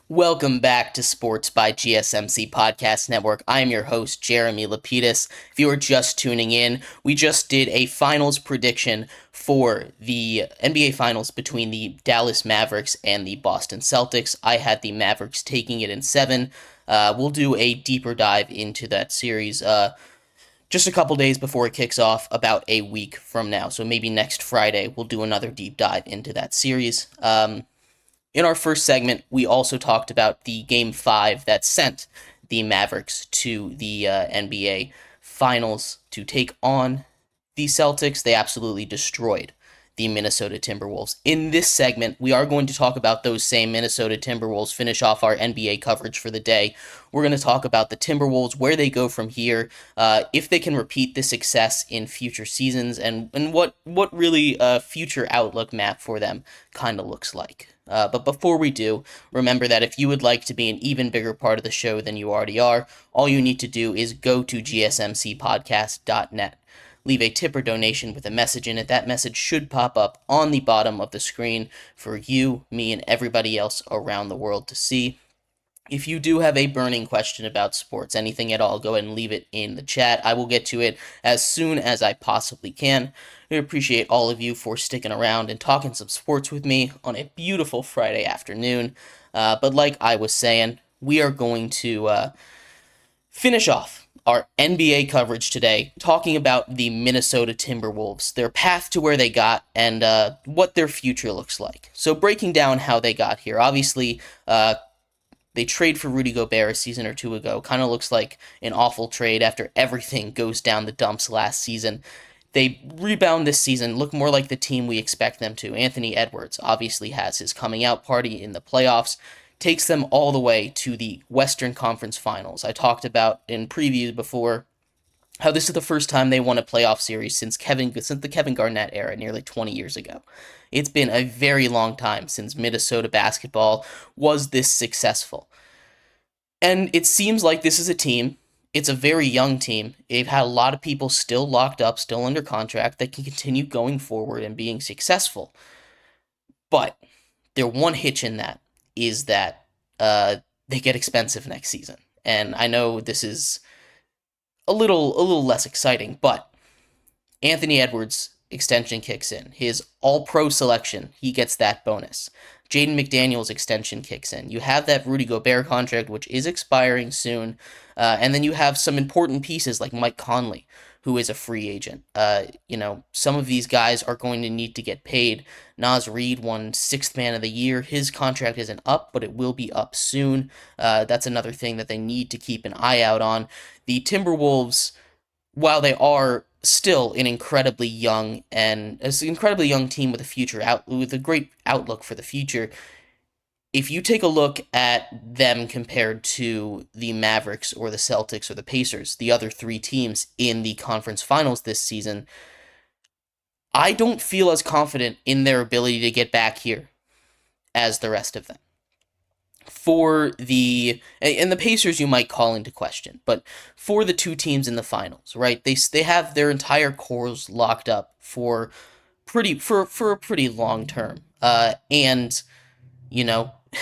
Welcome back to Sports by GSMC Podcast Network. I am your host, Jeremy Lapidus. If you are just tuning in, we just did a finals prediction for the NBA Finals between the Dallas Mavericks and the Boston Celtics. I had the Mavericks taking it in 7. We'll do a deeper dive into that series just a couple days before it kicks off, about a week from now. So maybe next Friday, we'll do another deep dive into that series. In our first segment, we also talked about the Game 5 that sent the Mavericks to the NBA Finals to take on the Celtics. They absolutely destroyed the Minnesota Timberwolves. In this segment, we are going to talk about those same Minnesota Timberwolves, finish off our NBA coverage for the day. We're going to talk about the Timberwolves, where they go from here, if they can repeat this success in future seasons, and what really a future outlook map for them kind of looks like. But before we do, remember that if you would like to be an even bigger part of the show than you already are, all you need to do is go to gsmcpodcast.net. Leave a tip or donation with a message in it. That message should pop up on the bottom of the screen for you, me, and everybody else around the world to see. If you do have a burning question about sports, anything at all, go ahead and leave it in the chat. I will get to it as soon as I possibly can. I appreciate all of you for sticking around and talking some sports with me on a beautiful Friday afternoon. But like I was saying, we are going to finish off our NBA coverage today talking about the Minnesota Timberwolves, their path to where they got, and what their future looks like. So breaking down how they got here, obviously, they trade for Rudy Gobert a season or two ago. Kind of looks like an awful trade after everything goes down the dumps last season. They rebound this season, look more like the team we expect them to. Anthony Edwards obviously has his coming out party in the playoffs, takes them all the way to the Western Conference Finals. I talked about in previews before how this is the first time they won a playoff series since the Kevin Garnett era, nearly 20 years ago. It's been a very long time since Minnesota basketball was this successful. And it seems like this is a team, it's a very young team. They've had a lot of people still locked up, still under contract, that can continue going forward and being successful. But their one hitch in that is that they get expensive next season. And I know this is a little less exciting, but Anthony Edwards' extension kicks in. His all-pro selection, he gets that bonus. Jaden McDaniels' extension kicks in. You have that Rudy Gobert contract, which is expiring soon. And then you have some important pieces like Mike Conley, who is a free agent. Some of these guys are going to need to get paid. Naz Reid won Sixth Man of the Year. His contract isn't up, but it will be up soon. That's another thing that they need to keep an eye out on. The Timberwolves, while they are still an incredibly young team with a great outlook for the future, if you take a look at them compared to the Mavericks or the Celtics or the Pacers, the other three teams in the conference finals this season, I don't feel as confident in their ability to get back here as the rest of them. And the Pacers you might call into question, but for the two teams in the finals, right? They have their entire cores locked up for a pretty long term. And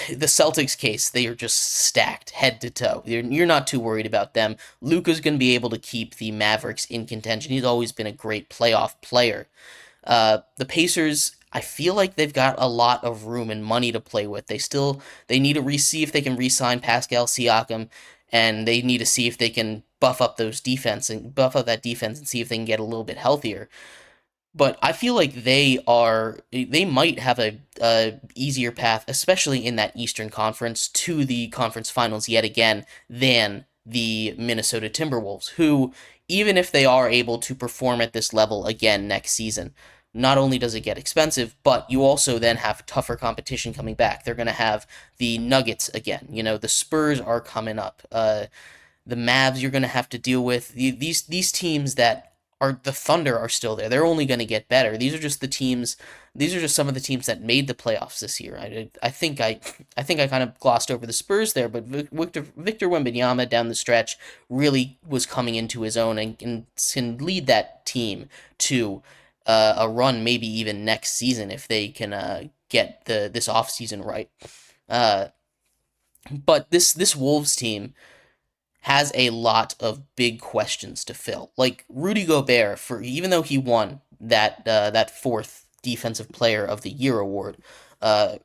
the Celtics case, they are just stacked head to toe. You're not too worried about them. Luka's going to be able to keep the Mavericks in contention. He's always been a great playoff player. The Pacers, I feel like they've got a lot of room and money to play with. They need to see if they can re-sign Pascal Siakam, and they need to see if they can buff up that defense and see if they can get a little bit healthier. But I feel like they might have a easier path, especially in that Eastern Conference, to the conference finals yet again than the Minnesota Timberwolves, who, even if they are able to perform at this level again next season, not only does it get expensive, but you also then have tougher competition coming back. They're going to have the Nuggets again. The Spurs are coming up. The Mavs you're going to have to deal with. These teams that are the Thunder are still there. They're only going to get better. These are just some of the teams that made the playoffs this year. I think I kind of glossed over the Spurs there, but Victor Wembanyama down the stretch really was coming into his own and can lead that team to a run, maybe even next season if they can get this offseason right. But this Wolves team has a lot of big questions to fill. Like Rudy Gobert, for even though he won that fourth Defensive Player of the Year award, uh,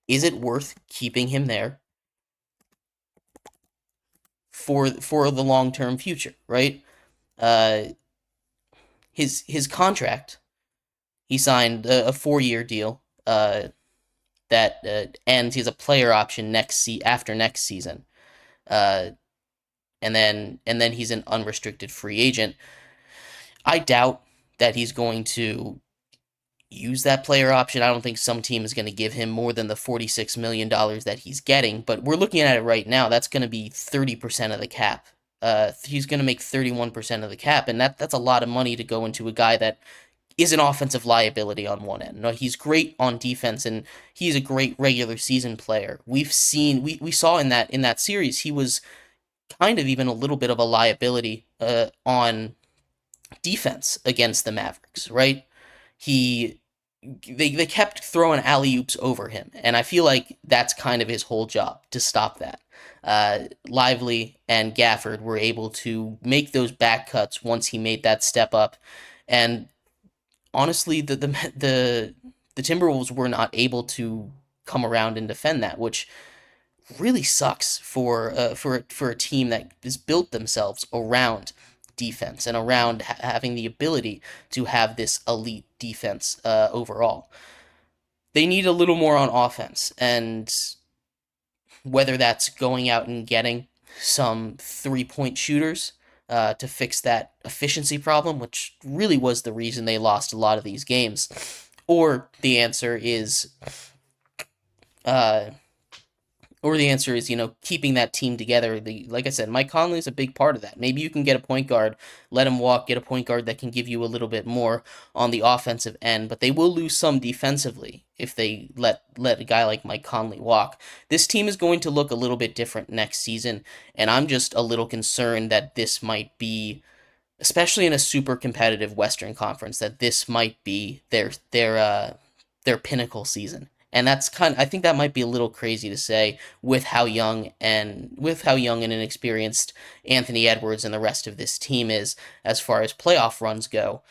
is it worth keeping him there for the long term future? Right. Uh, his contract, he signed a 4 year deal. That ends. He has a player option after next season. Uh, and then he's an unrestricted free agent. I doubt that he's going to use that player option. I don't think some team is going to give him more than the $46 million that he's getting, but we're looking at it right now. That's going to be 30% of the cap. He's going to make 31% of the cap, and that's a lot of money to go into a guy that is an offensive liability on one end. No, he's great on defense, and he's a great regular season player. We saw in that series he was kind of even a little bit of a liability on defense against the Mavericks, right? He they kept throwing alley oops over him, and I feel like that's kind of his whole job to stop that. Lively and Gafford were able to make those back cuts once he made that step up, and honestly, the Timberwolves were not able to come around and defend that, which really sucks for a team that has built themselves around defense and around having the ability to have this elite defense overall. They need a little more on offense, and whether that's going out and getting some 3 point shooters to fix that efficiency problem, which really was the reason they lost a lot of these games, or the answer is uh, keeping that team together. Like I said, Mike Conley is a big part of that. Maybe you can get a point guard, let him walk, get a point guard that can give you a little bit more on the offensive end, but they will lose some defensively if they let a guy like Mike Conley walk. This team is going to look a little bit different next season, and I'm just a little concerned that this might be, especially in a super competitive Western Conference, that this might be their pinnacle season. And I think that might be a little crazy to say with how young and inexperienced Anthony Edwards and the rest of this team is as far as playoff runs go.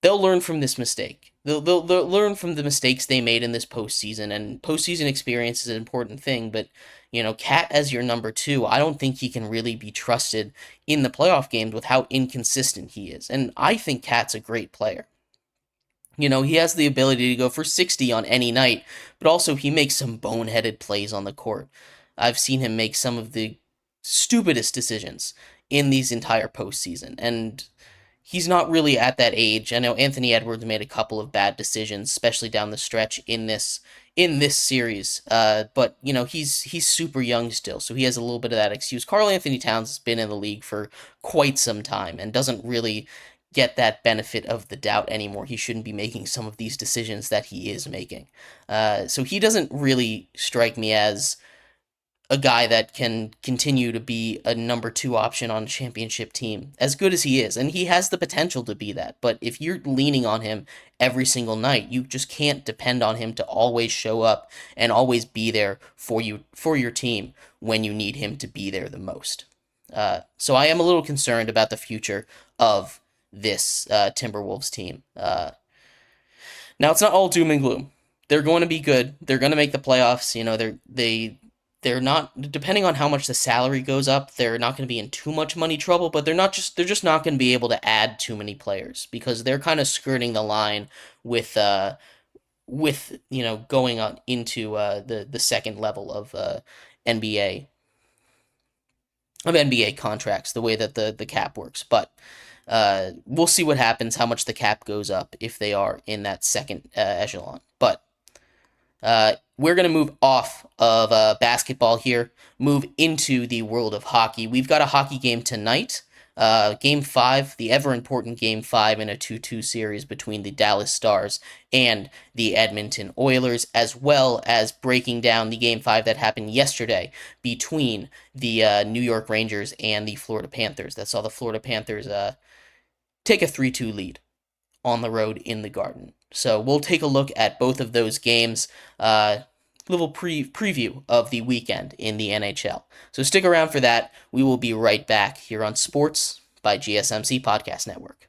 They'll learn from this mistake. They'll learn from the mistakes they made in this postseason, and postseason experience is an important thing. But Cat as your number two, I don't think he can really be trusted in the playoff games with how inconsistent he is. And I think Cat's a great player. He has the ability to go for 60 on any night, but also he makes some boneheaded plays on the court. I've seen him make some of the stupidest decisions in these entire postseason, and he's not really at that age. I know Anthony Edwards made a couple of bad decisions, especially down the stretch in this series. But he's super young still, so he has a little bit of that excuse. Karl Anthony Towns has been in the league for quite some time and doesn't really get that benefit of the doubt anymore. He shouldn't be making some of these decisions that he is making. So he doesn't really strike me as a guy that can continue to be a number two option on a championship team, as good as he is. And he has the potential to be that. But if you're leaning on him every single night, you just can't depend on him to always show up and always be there for your team when you need him to be there the most. So I am a little concerned about the future of this Timberwolves team. Now it's not all doom and gloom. They're going to be good. They're going to make the playoffs. They're not, depending on how much the salary goes up, they're not going to be in too much money trouble, but they're just not going to be able to add too many players because they're kind of skirting the line with going on into the second level of NBA NBA contracts, the way that the cap works. But we'll see what happens, how much the cap goes up if they are in that second echelon. But we're going to move off of basketball here, move into the world of hockey. We've got a hockey game tonight. Game 5, the ever-important Game 5 in a 2-2 series between the Dallas Stars and the Edmonton Oilers, as well as breaking down the Game 5 that happened yesterday between the New York Rangers and the Florida Panthers. That saw the Florida Panthers take a 3-2 lead on the road in the Garden. So we'll take a look at both of those games. little preview of the weekend in the NHL. So stick around for that. We will be right back here on Sports by GSMC Podcast Network.